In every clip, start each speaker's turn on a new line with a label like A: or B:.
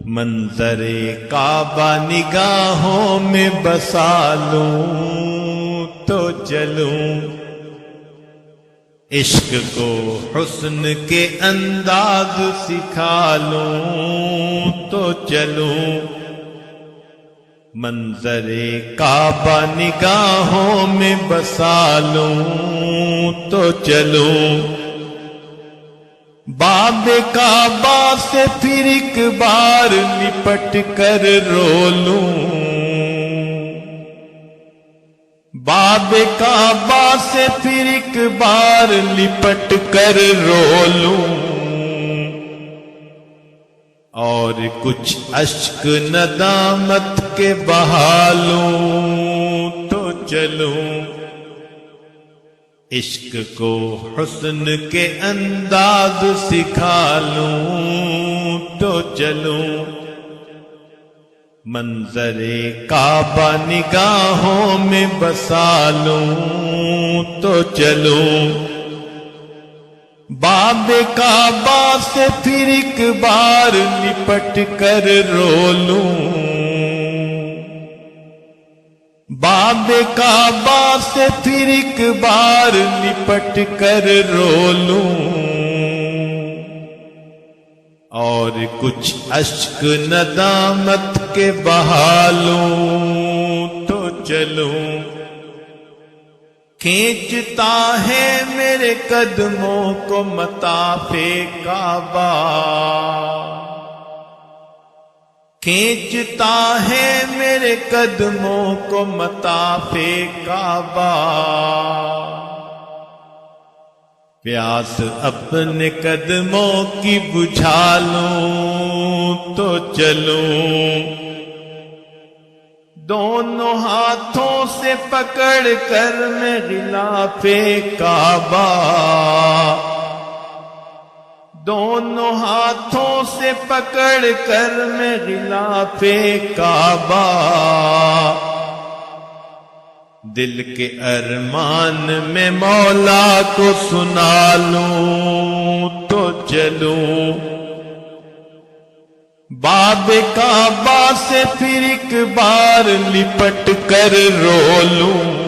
A: منظر کعبہ نگاہوں میں بسا لوں تو چلوں، عشق کو حسن کے انداز سکھا لوں تو چلوں، منظر کعبہ نگاہوں میں بسا لوں تو چلوں، باب کعبہ سے پھر ایک بار لپٹ کر رو لوں، باب کعبہ سے پھر ایک بار لپٹ کر رو لوں، اور کچھ اشک ندامت کے بہا لوں تو چلوں، عشق کو حسن کے انداز سکھا لوں تو چلوں، منظر کعبہ نگاہوں میں بسا لوں تو چلوں، باب کعبہ سے پھر ایک بار لپٹ کر رو لوں، باب کعبہ سے پھر ایک بار لپٹ کر رو لوں، اور کچھ اشک ندامت کے بہا لوں تو چلوں، کھینچتا ہے میرے قدموں کو مطاف کعبہ، کھینچتا ہے میرے قدموں کو مطاف کعبہ، پیاس اپنے قدموں کی بجھا لوں تو چلوں، دونوں ہاتھوں سے پکڑ کر میں غلاف کعبہ، دونوں ہاتھوں سے پکڑ کر میں غلاف کعبہ، دل کے ارمان میں مولا کو سنا لوں تو چلوں، باب کعبہ سے پھر ایک بار لپٹ کر رو لوں،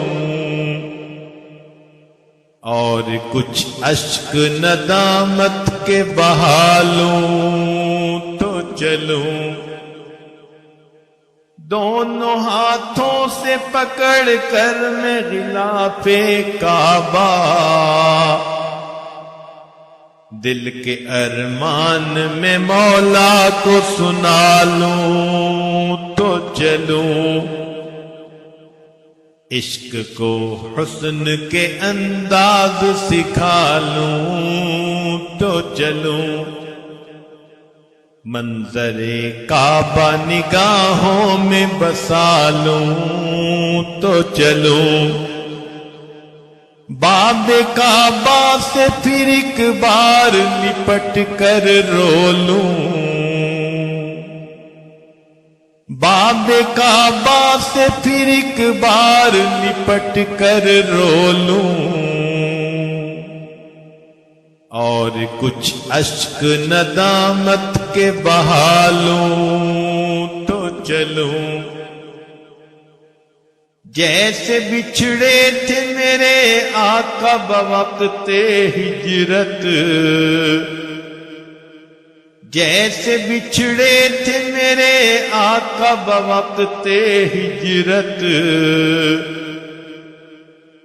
A: اور کچھ اشک ندامت کے بہا لوں تو چلوں، دونوں ہاتھوں سے پکڑ کر میں غلاف کعبہ، دل کے ارمان میں مولا کو سنا لوں تو چلوں، عشق کو حسن کے انداز سکھا لوں تو چلوں، منظر کعبہ نگاہوں میں بسا لوں تو چلوں، باب کعبہ سے پھر ایک بار لپٹ کر رو لوں، باب کعبہ سے پھر ایک بار لپٹ کر رو لوں، اور کچھ اشک ندامت کے بہا لوں تو چلوں، جیسے بچھڑے تھے میرے آقا بوقت ہجرت، جیسے بچھڑے تھے میرے آقا بوقت ہجرت،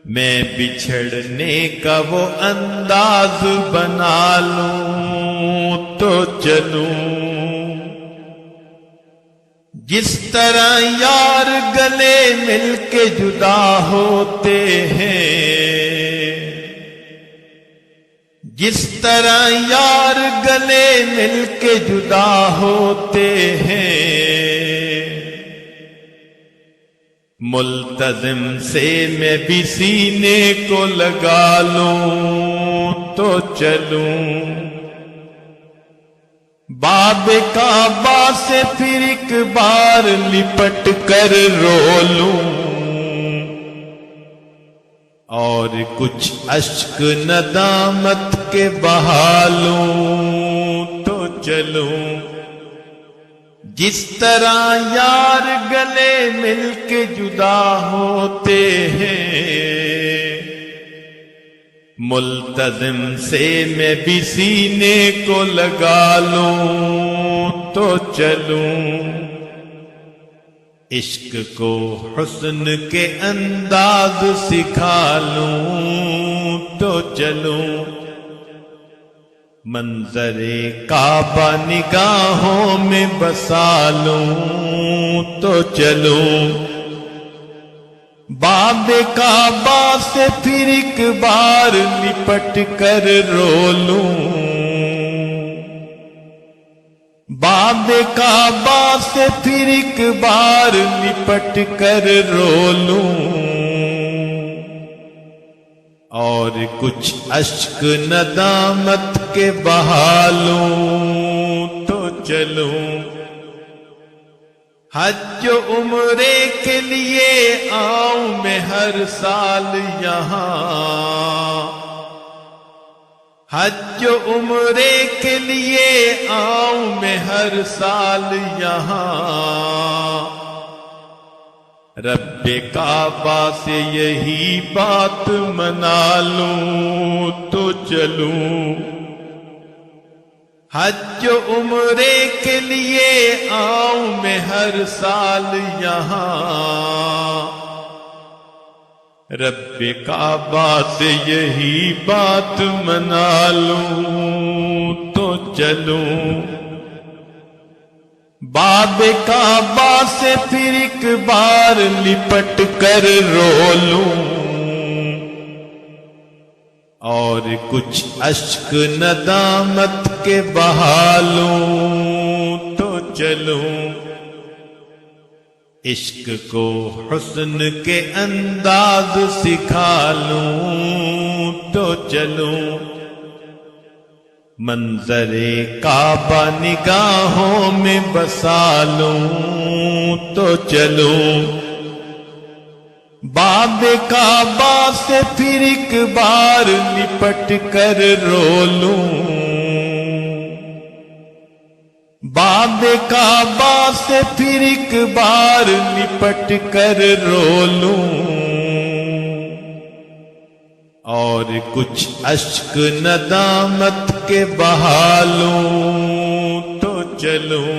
A: میں بچھڑنے کا وہ انداز بنا لوں تو چلوں، جس طرح یار گلے مل کے جدا ہوتے ہیں، جس طرح یار گلے مل کے جدا ہوتے ہیں، ملتزم سے میں بھی سینے کو لگا لوں تو چلوں، باب کعبہ سے پھر ایک بار لپٹ کر رو لوں، اور کچھ اشک ندامت کے بہا لوں تو چلوں، جس طرح یار گلے مل کے جدا ہوتے ہیں، ملتزم سے میں بھی سینے کو لگا لوں تو چلوں، عشق کو حسن کے انداز سکھا لوں تو چلوں، منظر کعبہ نگاہوں میں بسا لوں تو چلوں، باب کعبہ سے پھر ایک بار لپٹ کر رو لوں، باب کعبہ سے پھر ایک بار لپٹ کر رو لوں، اور کچھ اشک ندامت کے بہا لوں تو چلوں، حج و عمرے کے لیے آؤں میں ہر سال یہاں، حج و عمرے کے لیے آؤں میں ہر سال یہاں، رب کعبہ سے یہی بات منا لوں تو چلوں، حج و عمرے کے لیے آؤں میں ہر سال یہاں، رب کعبہ سے یہی بات منا لوں تو چلوں، باب کعبہ سے پھر ایک بار لپٹ کر رو لوں، اور کچھ اشک ندامت کے بہا لوں تو چلوں، عشق کو حسن کے انداز سکھا لوں تو چلوں، منظر کعبہ نگاہوں میں بسا لوں تو چلوں، باب کعبہ سے پھر ایک بار لپٹ کر رو لوں، باب کعبہ سے پھر ایک بار لپٹ کر رو لوں، اور کچھ اشک ندامت کے بہا لوں تو چلوں،